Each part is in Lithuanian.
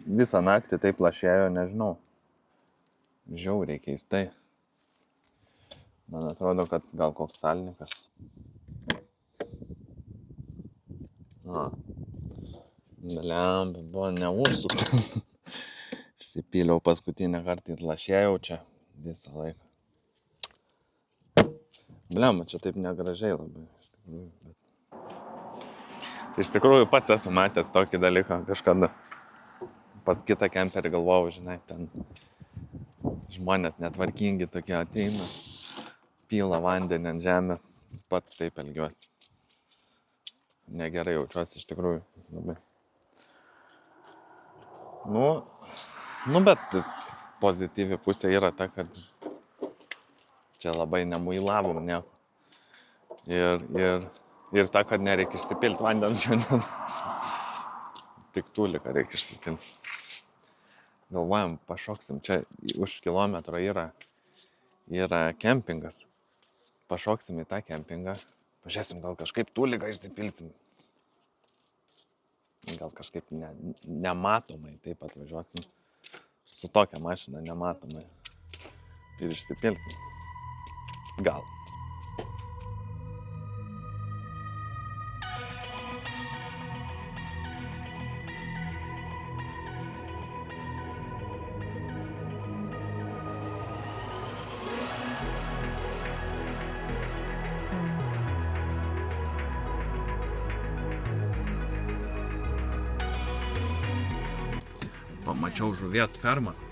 visą naktį taip lašėjo, nežinau. Žiauriai keistai. Man atrodo, kad gal koks salnikas. Bliam, buvo neužsuktas. Išsipyliau paskutinę kartą ir lašėjau čia visą laiką. Bliam, čia taip negražiai labai. Iš tikrųjų pats esu matęs tokį dalyką kažkada. Pas kitą kemperį galvojau, žinai, ten žmonės netvarkingi tokie ateina, pila vandenį ant žemės, pats taip elgiuosi. Negerai jaučiuosi iš tikrųjų labai. Nu, bet pozityvi pusė yra ta, kad čia labai nemuilavom nieko. Ir ta, kad nereikia išsipilti vandens šiandien. Tik tūliką reikia išsipilti. Galvojam, pašoksim, čia už kilometro yra kempingas. Pašoksim į tą kempingą, pažiūrėsim, gal kažkaip tūliką išsipilsim. Gal kažkaip nematomai taip atvažiuosim. Su tokia mašina nematomai. Ir išsipilsim. Gal. Pamačiau žuvies fermas.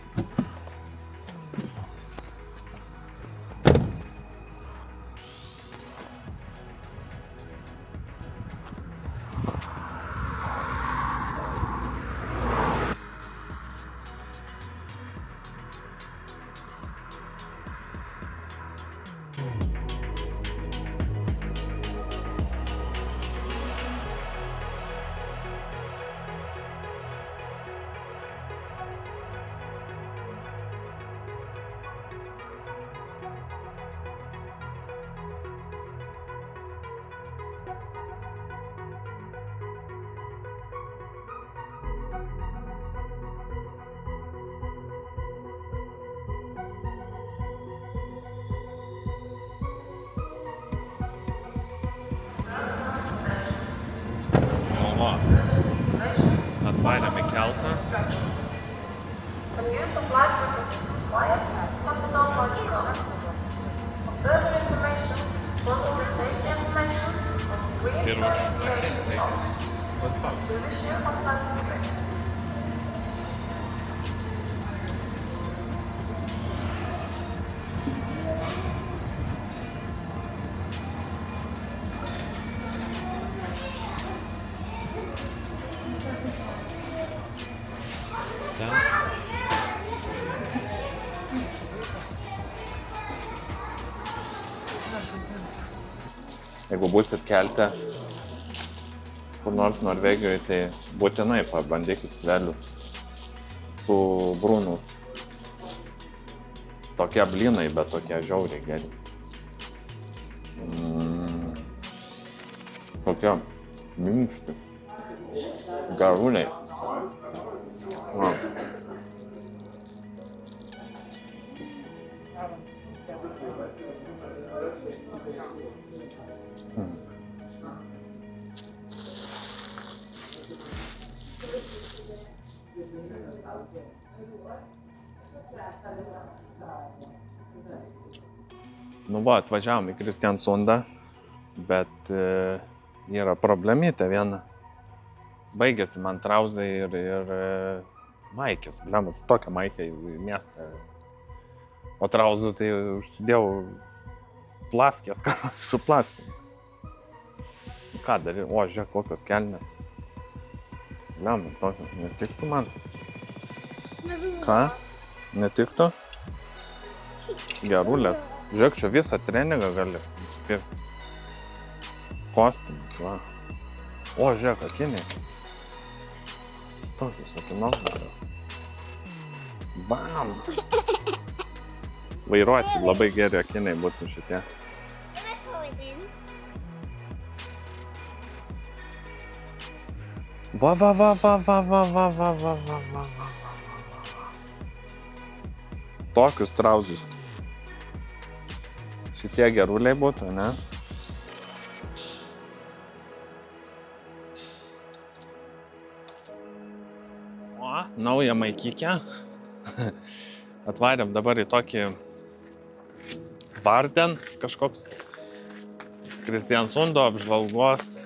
Atvarėm į keltą. Ir jeigu būsit kelte kur nors Norvegijoje, tai būtinai pabandykit svelių su brūnus. Tokie blynai, bet tokie žiauriai geri. Tokie minkšti. Garuliai. Nu va, atvažiavom į Kristiansundą, bet yra problemytė viena. Baigėsi man trauzai ir maikės. Blemas, tokia maikė į miestą. O trauzų tai užsidėjau plavkės, su plavkėm. Ką daryti? O, žiūrėk, kokios kelnės. Blema, tokia, netiktų man. Ką? Netiktų? Gerulės. Žiūrėk, čia visą treningą gali nusipirkti. Kostiumas, va. O, žiūrėk, akiniai. Tokius akinokus. Bam! Vairuoti labai geri akiniai būtų šitie. Va. Tokius trauzus. Šitie geruliai būtų, ne? O, naują maikykę. Atvarėm dabar į tokį Varden, kažkoks Kristiansundo apžvalgos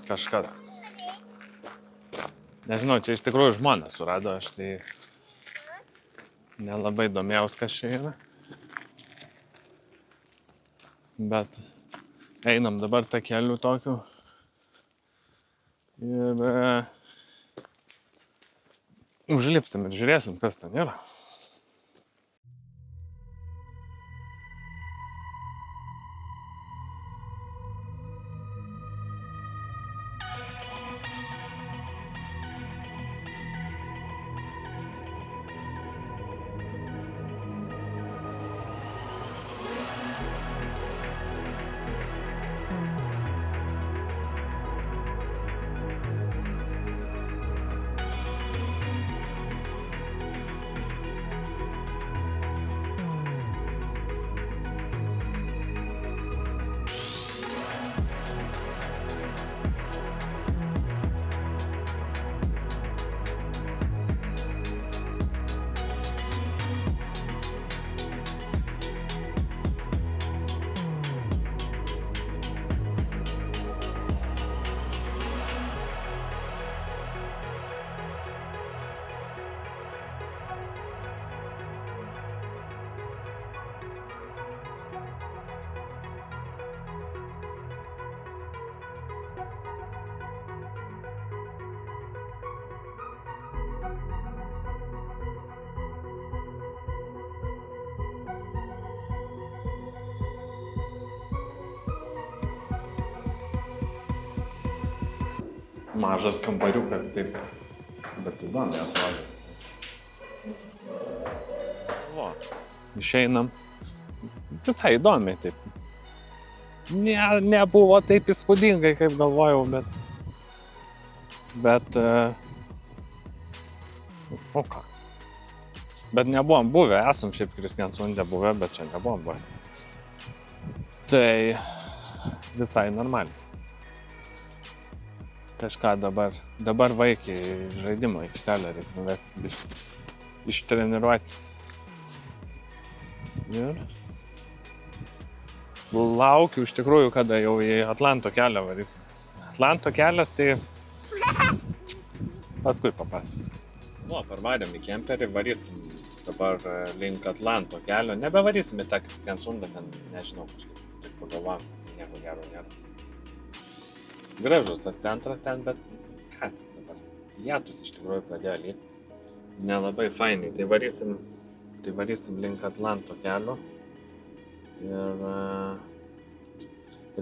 kažkas. Nežinau, čia iš tikrųjų žmonės surado, aš tai nelabai domėjaus, kas čia yra. Bet einam dabar tą kelių tokiu. Ir užlipsim ir žiūrėsim, kas ten yra. Mažas kambariukas, taip, bet įdomiai atrodo. O, išeinam. Visai įdomiai taip. Nebuvo taip įspūdingai, kaip galvojau, bet o ką. Bet nebuvom buvę, esam šiaip Kristiansunde buvę, bet čia nebuvom buvę. Tai visai normaliai. Kažką dabar vaikiai žaidimo aikštelę reikia nuvesti, ištreniruoti. Ir laukiu iš tikrųjų, kada jau į Atlanto kelią varysim. Atlanto kelias tai paskui papasakosiu. Nu, parvarėm į kemperį, varysim dabar link Atlanto kelio. Nebevarysim į tą Kristiansundą, ten nežinau, kažkaip taip pagalvojom, kad nieko gero nėra. Gražus tas centras ten, bet ką ten dabar? Lietus iš tikrųjų pradėjo lyti. Nelabai fainai. Tai varysim link Atlanto kelio. Ir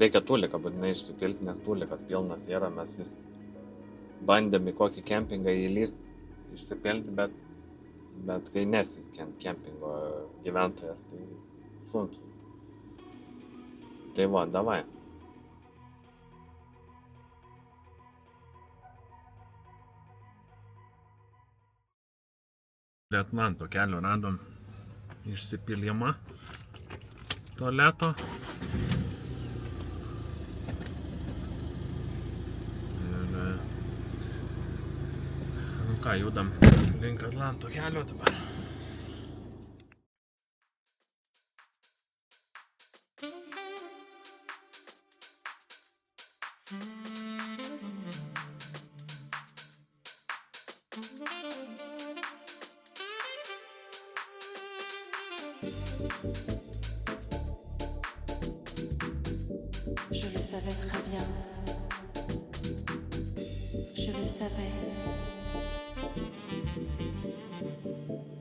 reikia tūliką būtinai išsipilti, nes tūlikas pilnas yra. Mes vis bandėm į kokį kempingą įlyst, išsipilti, bet kai nesi kempingo gyventojas, tai sunkiai. Tai va, davai. Prie Atlanto kelio radom išsipilimą tualeto. Ir nu ką, judam link Atlanto kelio dabar. Je le savais très bien. Je le savais.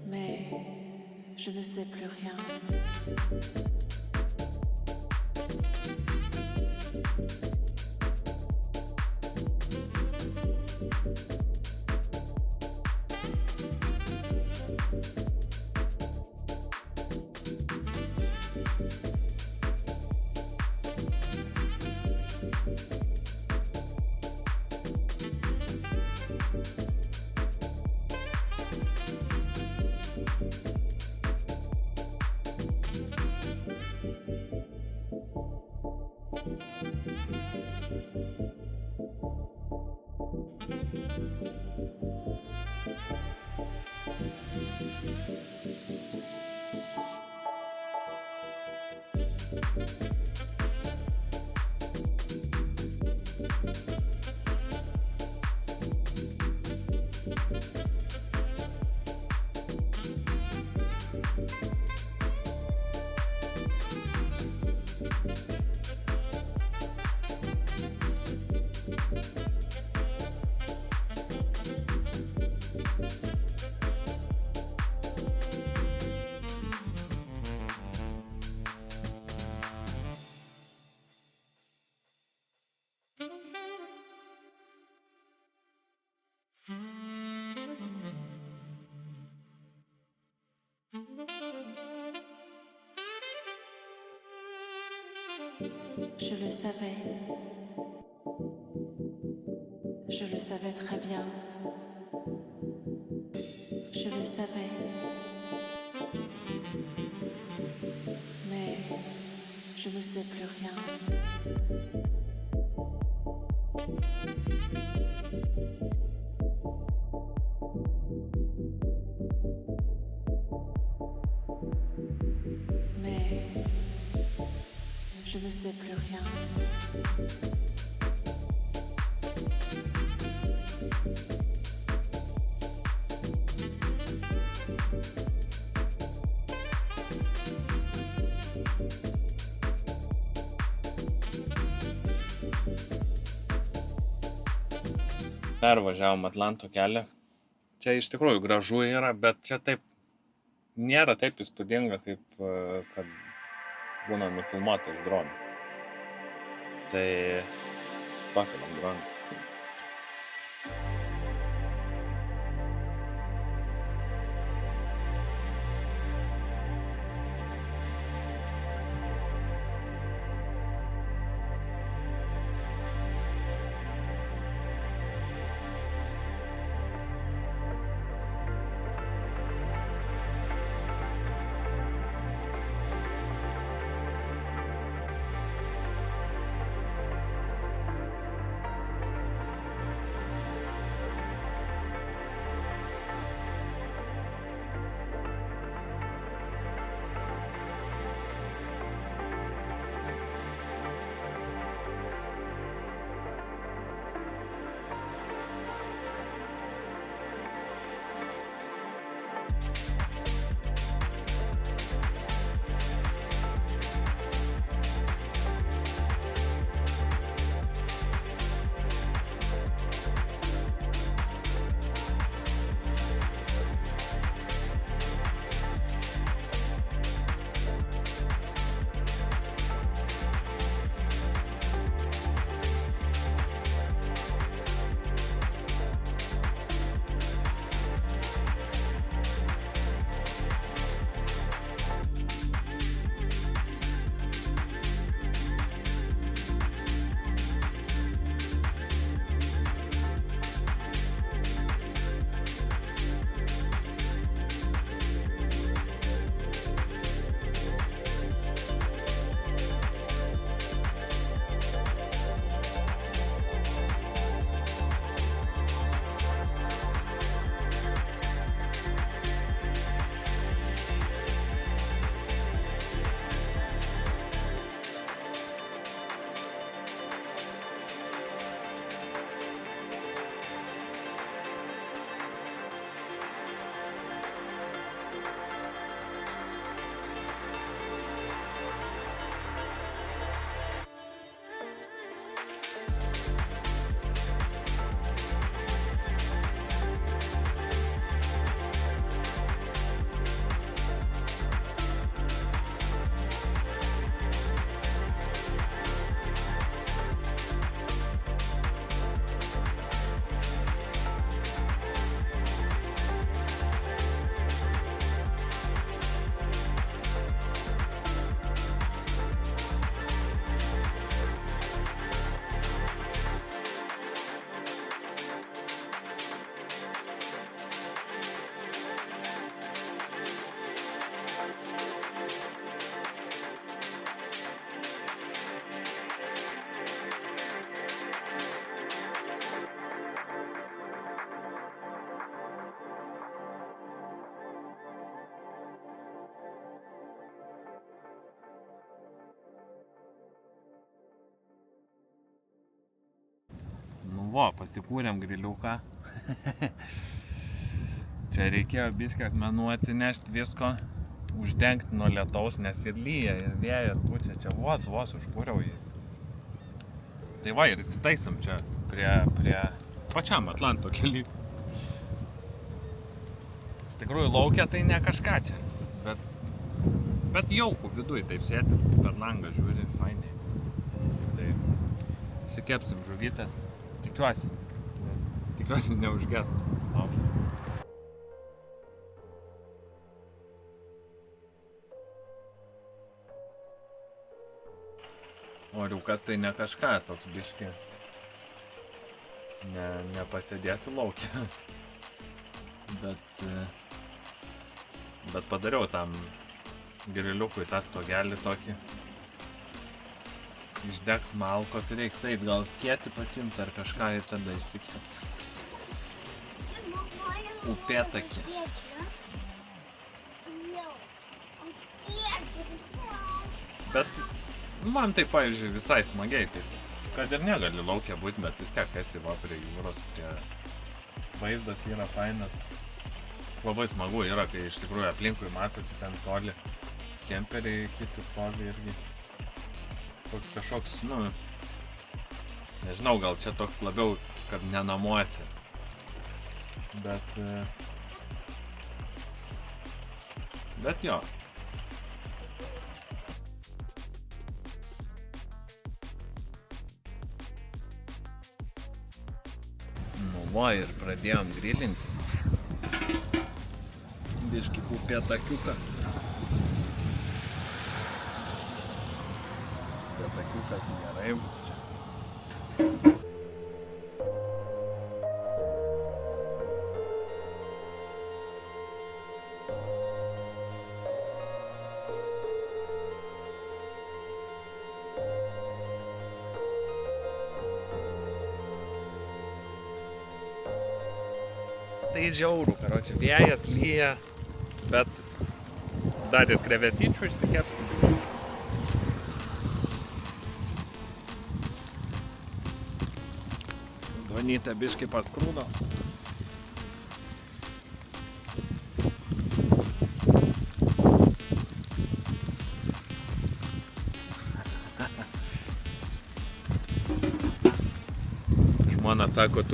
Mais je ne sais plus rien. Je le savais. Je le savais très bien. Je le savais. Mais je ne sais plus rien. Mais je ne sais plus rien. Pervažiavom Atlanto kelią. Čia iš tikrųjų gražu yra, bet čia taip nėra taip įspūdinga, kaip kad būna nufilmuota iš dronų. Tai pakeliam droną. Va, pasikūrėm griliuką. Čia reikėjo biškį akmenų atsinešti visko, uždengti nuo lietaus, nes ir lyja, ir vėjas pučia. Čia vos užkūriau jį. Tai va, ir įsitaisim čia prie pačiam Atlanto kely. Iš tikrųjų, laukia tai ne kažką čia, bet jauku viduj, taip sėti, per langą žiūri, fainiai. Tai įsikepsim žuvytės. Tikiuosi neužges čia laužas. Oriukas tai ne kažką, toks biški. Nepasėdėsi laukia. Bet padariau tam griliukui tą stogelį tokį. Išdegs malkos, reiks eit gal skėti pasiimti ar kažką ir tada išsikėti. Upėtakį. Bet man tai, pavyzdžiui, visai smagiai, tai kad ir negali laukia būti, bet vis tiek esi va prie jūros, prie vaizdas yra fainas. Labai smagu yra, kai iš tikrųjų aplinkui matosi ten toli kemperiai kiti stovi irgi. Toks kažkoks, nežinau, gal čia toks labiau, kad ne namuose. Bet jo. Nu va, ir pradėjom grilinti. Biškį upėtakiuką. Upėtakiukas gerai bus čia. Tai žiaurų, karoči, vėjas lyja, bet dar ir krevetyčių išsikepsim. Duonytę biškį paskrūdo. Žmona sako,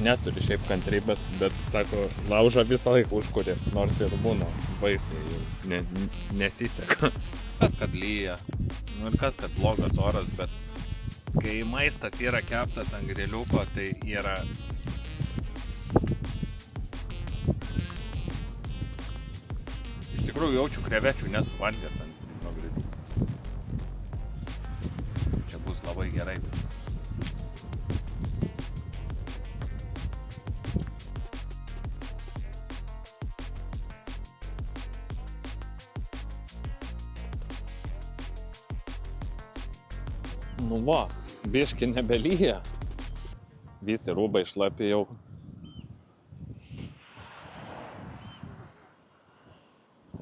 neturi šiaip kantrybės, bet, sako, laužą visą laiką užkurė, nors ir būna baisiai, nesiseka. Kas kad lyja, ir kas kad blogas oras, bet kai maistas yra keptas ant griliuko, tai yra... Iš tikrųjų jaučiu krevečių nesuvalgęs ant griliuko. Čia bus labai gerai. Nu va, biški nebelyja. Visi rūbai šlapi jau.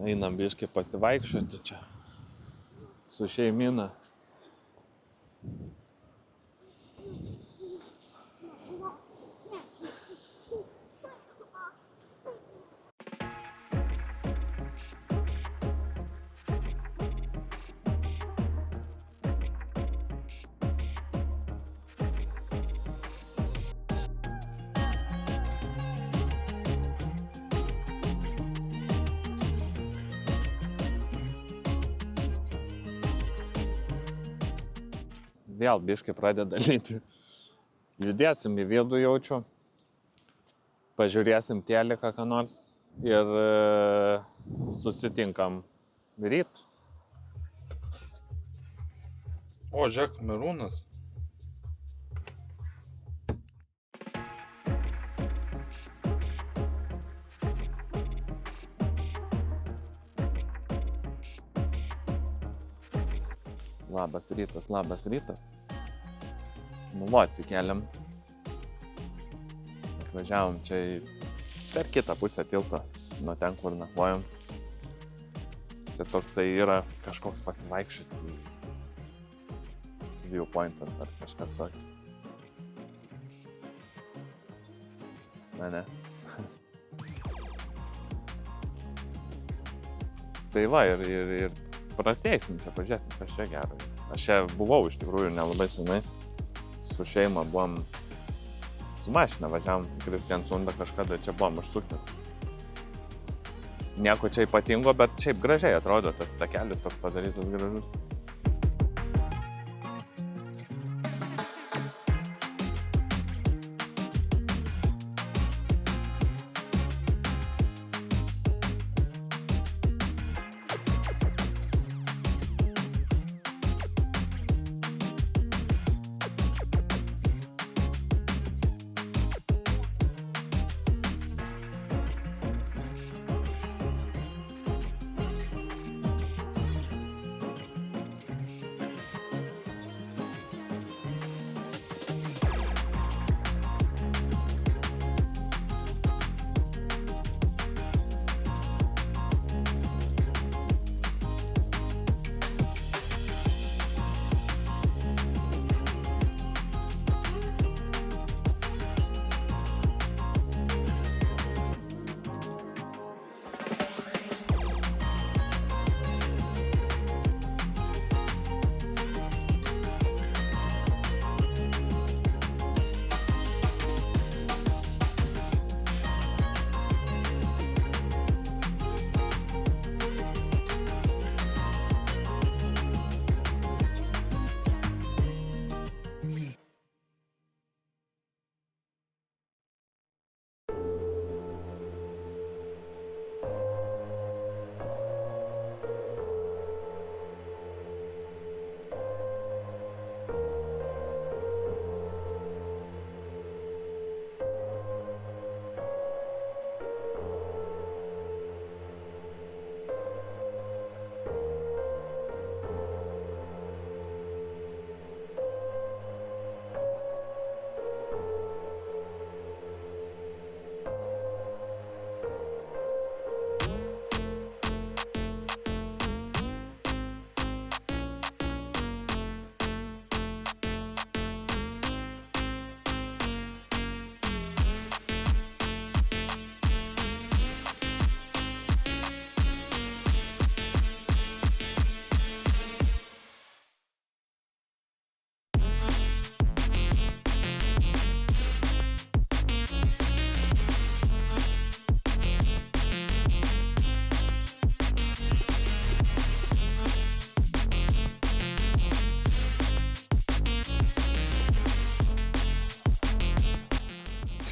Einam biški pasivaikščioti čia su šeimina. Vėl biškai pradeda lyti. Judėsim į vidų jaučiu. Pažiūrėsim teliką ką nors. Ir susitinkam ryt. O, žiūrėk, Merūnas. Labas rytas. Nu va, atsikeliam. Atvažiavom čia per kitą pusę tilto, nuo ten, kur nakvojom. Čia toksai yra kažkoks pasivaikščioti viewpointas ar kažkas tokio. Ne. Tai va, ir prasėsim čia, pažiūrėsim, kas čia gero. Aš čia buvau iš tikrųjų nelabai senai. Su šeima buvom su mašina važiavom Kristiansundą kažkada, čia buvom užsukti. Nieko čia ypatingo, bet šiaip gražiai atrodo tas takelis toks padarytas gražus.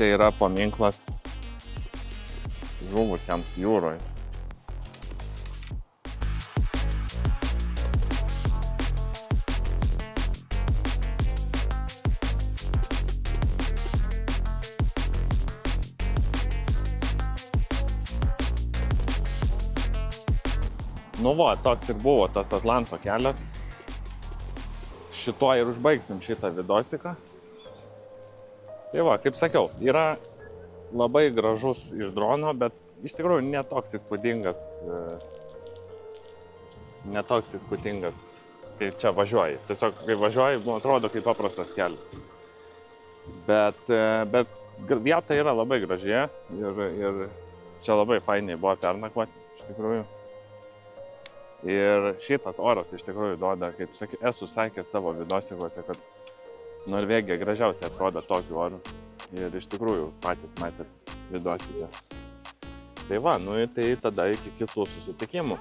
čia yra paminklas žuvusiems jūroje. Nu va, toks ir buvo tas Atlanto kelias. Šituo ir užbaigsim šitą vidosiką. Tai va, kaip sakiau, yra labai gražus iš drono, bet iš tikrųjų netoks įspūdingas, kai čia važiuoji. Tiesiog, kai važiuoji, atrodo kaip paprastas kelias. Bet vieta yra labai graži ir čia labai fainiai buvo pernakvoti, iš tikrųjų. Ir šitas oras iš tikrųjų duoda, kaip esu sakęs savo vidosikose, kad Norvegija gražiausiai atrodo tokiu oru. Ir iš tikrųjų patys matėt vidosikę. Tai va, nu tai tada iki kitų susitikimų.